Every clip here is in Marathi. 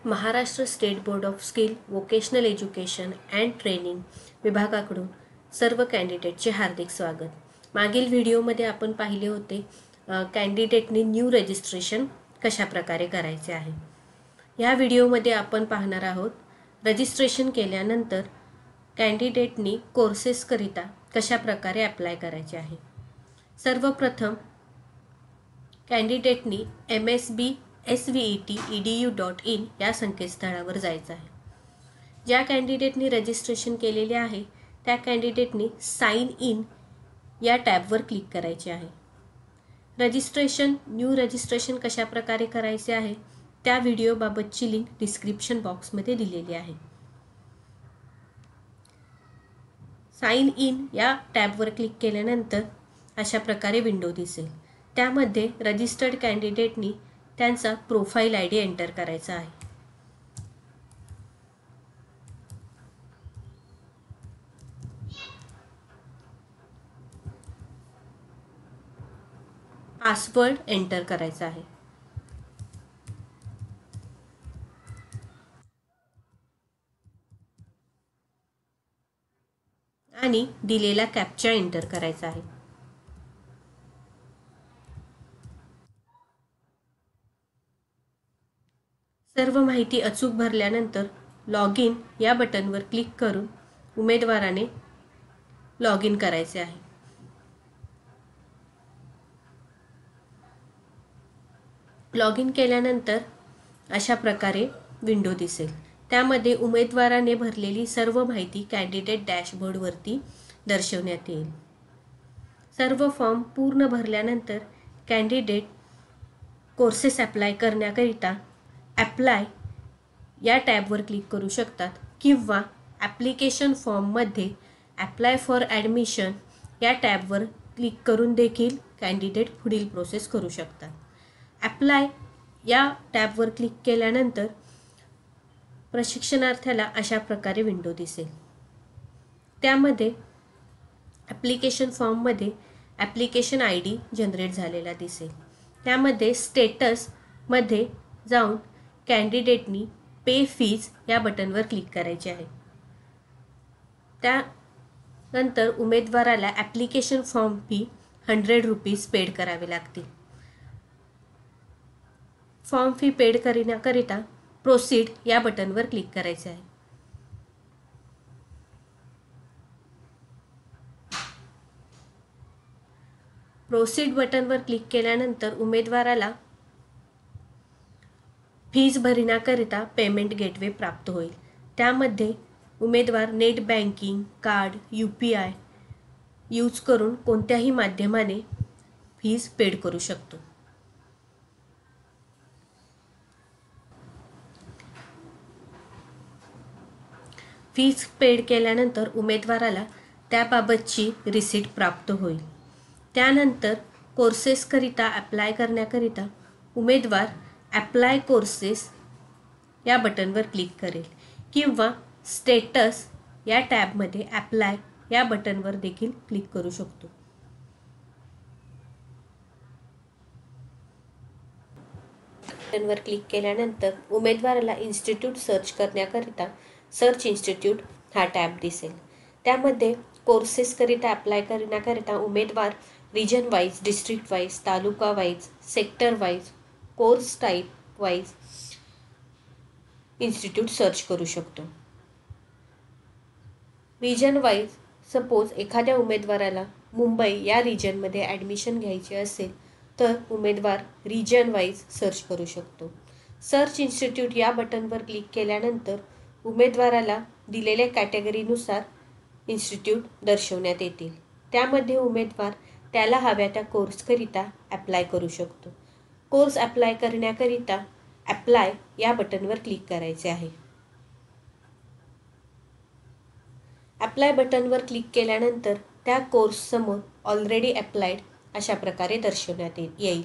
Maharashtra state board of skill vocational education and training विभागाकडून सर्व कॅन्डिडेटचे हार्दिक स्वागत. मागील व्हिडिओमध्ये आपण पाहिले होते कॅन्डिडेटनी न्यू रजिस्ट्रेशन कशा प्रकारे करायचे आहे. या व्हिडिओमध्ये आपण पाहणार आहोत रजिस्ट्रेशन केल्यानंतर कॅन्डिडेटनी कोर्सेसकरिता कशा प्रकारे अप्लाय करायचे आहे. सर्वप्रथम कॅन्डिडेटनी msb.svet.edu.in या संकेतस्थळावर जायचं आहे. ज्या कॅन्डिडेटनी रजिस्ट्रेशन केलेले आहे त्या कॅन्डिडेटनी साइन इन या टॅबवर क्लिक करायचे आहे. न्यू रजिस्ट्रेशन कशा प्रकारे करायचे आहे त्या व्हिडिओबाबतची लिंक डिस्क्रिप्शन बॉक्समध्ये दिलेली आहे. साइन इन या टॅबवर क्लिक केल्यानंतर अशा प्रकारे विंडो दिसेल. त्यामध्ये रजिस्टर्ड कॅन्डिडेटनी त्यांचा प्रोफाईल ID एंटर करायचा आहे. पासवर्ड एंटर करायचा आहे. आणि दिलेला कॅप्चा एंटर करायचा आहे. सर्व माहिती अचूक भरल्यानंतर लॉग इन या बटनवर क्लिक करून उमेदवाराने लॉग इन करायचे आहे. लॉग इन केल्यानंतर अशा प्रकारे विंडो दिसेल. त्यामध्ये उमेदवाराने भरलेली सर्व माहिती कॅन्डिडेट डॅशबोर्डवरती दर्शवण्यात येईल. सर्व फॉर्म पूर्ण भरल्यानंतर कॅन्डिडेट कोर्सेस अप्लाय करण्याकरिता अप्लाय या टॅबवर क्लिक करू शकतात किंवा ॲप्लिकेशन फॉर्ममध्ये अप्लाय फॉर ॲडमिशन या टॅबवर क्लिक करून देखील कॅन्डिडेट पुढील प्रोसेस करू शकतात. अप्लाय या टॅबवर क्लिक केल्यानंतर प्रशिक्षणार्थ्याला अशा प्रकारे विंडो दिसेल. त्यामध्ये ॲप्लिकेशन फॉर्ममध्ये ॲप्लिकेशन ID जनरेट झालेला दिसेल. त्यामध्ये स्टेटसमध्ये जाऊन कॅन्डिडेटनी पे फीज या बटनवर क्लिक करायचे आहे. त्यानंतर उमेदवाराला ॲप्लिकेशन फॉर्म फी ₹100 पेड करावे लागतील. फॉर्म फी पेड करण्याकरिता प्रोसीड या बटनवर क्लिक करायचे आहे. प्रोसीड बटनवर क्लिक केल्यानंतर उमेदवाराला फीज भरण्याकरिता पेमेंट गेटवे प्राप्त होईल. त्यामध्ये उमेदवार net banking, card, UPI use करून कोणत्याही माध्यमाने फीज पेड करू शकतो. फीज पेड केल्यानंतर उमेदवाराला त्याबाबतची रिसीट प्राप्त होईल. त्यानंतर कोर्सेसकरिता अप्लाय करण्याकरिता उमेदवार अप्लाय कोर्सेस या बटनवर क्लिक करेल किंवा स्टेटस या टॅबमध्ये अप्लाय या बटनवर देखील क्लिक करू शकतो. बटनवर क्लिक केल्यानंतर उमेदवाराला इन्स्टिट्यूट सर्च करण्याकरिता सर्च इन्स्टिट्यूट हा टॅब दिसेल. त्यामध्ये कोर्सेसकरिता अप्लाय करण्याकरिता उमेदवार region wise, district wise, taluka wise, sector wise, course type wise institute search करू शकतो. रिजन वाईज सपोज एखाद्या उमेदवाराला मुंबई या रिजनमध्ये ॲडमिशन घ्यायचे असेल तर उमेदवार रिजन वाईज सर्च करू शकतो. सर्च इन्स्टिट्यूट या बटनवर क्लिक केल्यानंतर उमेदवाराला दिलेल्या कॅटेगरीनुसार इन्स्टिट्यूट दर्शवण्यात येतील. त्यामध्ये उमेदवार त्याला हव्या त्या कोर्सकरिता अप्लाय करू शकतो. कोर्स अप्लाय करण्याकरिता अप्लाय या बटनवर क्लिक करायचे आहे. अप्लाय बटनवर क्लिक केल्यानंतर त्या कोर्ससमोर ऑलरेडी अप्लाइड अशा प्रकारे दर्शवण्यात येईल.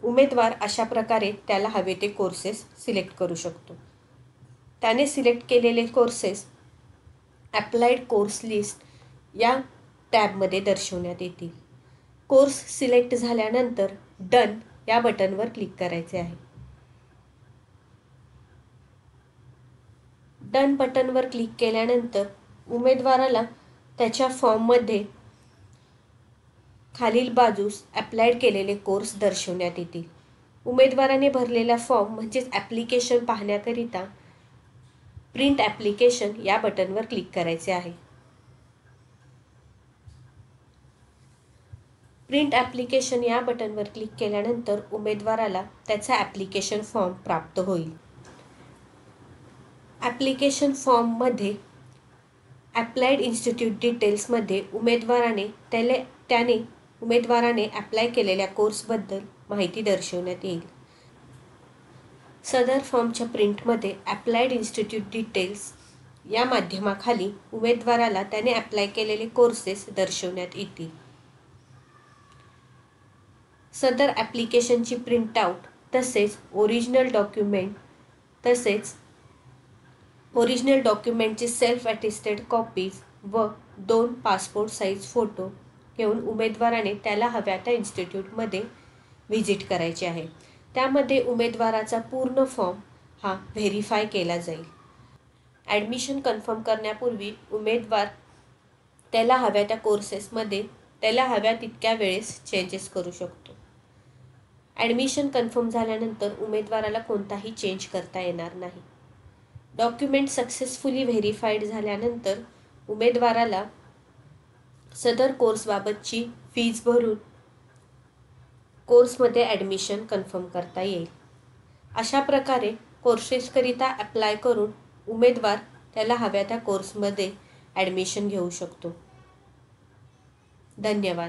उमेदवार अशा प्रकारे त्याला हवे ते कोर्सेस सिलेक्ट करू शकतो. त्याने सिलेक्ट केलेले कोर्सेस अप्लाइड कोर्स लिस्ट या टॅबमध्ये दर्शवण्यात येतील. कोर्स सिलेक्ट झाल्यानंतर डन या बटनवर क्लिक करायचे आहे. डन बटनवर क्लिक केल्यानंतर उमेदवाराला त्याच्या फॉर्ममध्ये खालील बाजूस अप्लाइड केलेले कोर्स दर्शवण्यात येतील. उमेदवाराने भरलेला फॉर्म म्हणजेच ॲप्लिकेशन पाहण्याकरिता प्रिंट ॲप्लिकेशन या बटनवर क्लिक करायचे आहे. प्रिंट ॲप्लिकेशन या बटनवर क्लिक केल्यानंतर उमेदवाराला त्याचा ॲप्लिकेशन फॉर्म प्राप्त होईल. ॲप्लिकेशन फॉर्ममध्ये अप्लाइड इन्स्टिट्यूट डिटेल्समध्ये उमेदवाराने अप्लाय केलेल्या कोर्सबद्दल माहिती दर्शवण्यात येईल. सदर फॉर्मच्या प्रिंटमध्ये अप्लाइड इन्स्टिट्यूट डिटेल्स या माध्यमाखाली उमेदवाराला त्याने अप्लाय केलेले कोर्सेस दर्शवण्यात येतील. सदर ॲप्लिकेशनची प्रिंटआउट तसेच ओरिजिनल डॉक्युमेंटची सेल्फ अटेस्टेड कॉपीज व 2 पासपोर्ट साईज फोटो घेऊन उमेदवाराने त्याला हव्या त्या इन्स्टिट्यूटमध्ये व्हिजिट करायचे आहे. त्यामध्ये उमेदवाराचा पूर्ण फॉर्म हा व्हेरीफाय केला जाईल. ॲडमिशन कन्फर्म करण्यापूर्वी उमेदवार त्याला हव्या त्या कोर्सेसमध्ये त्याला हव्या तितक्या वेळेस चेंजेस करू शकतो. ॲडमिशन कन्फर्म झाल्यानंतर उमेदवाराला कोणताही चेंज करता येणार नाही. डॉक्युमेंट सक्सेसफुली व्हेरीफाईड झाल्यानंतर उमेदवाराला सदर कोर्सबाबतची फीज भरून कोर्समध्ये ॲडमिशन कन्फर्म करता येईल. अशा प्रकारे कोर्सेसकरिता अप्लाय करून उमेदवार त्याला हव्या त्या कोर्समध्ये ॲडमिशन घेऊ शकतो. धन्यवाद.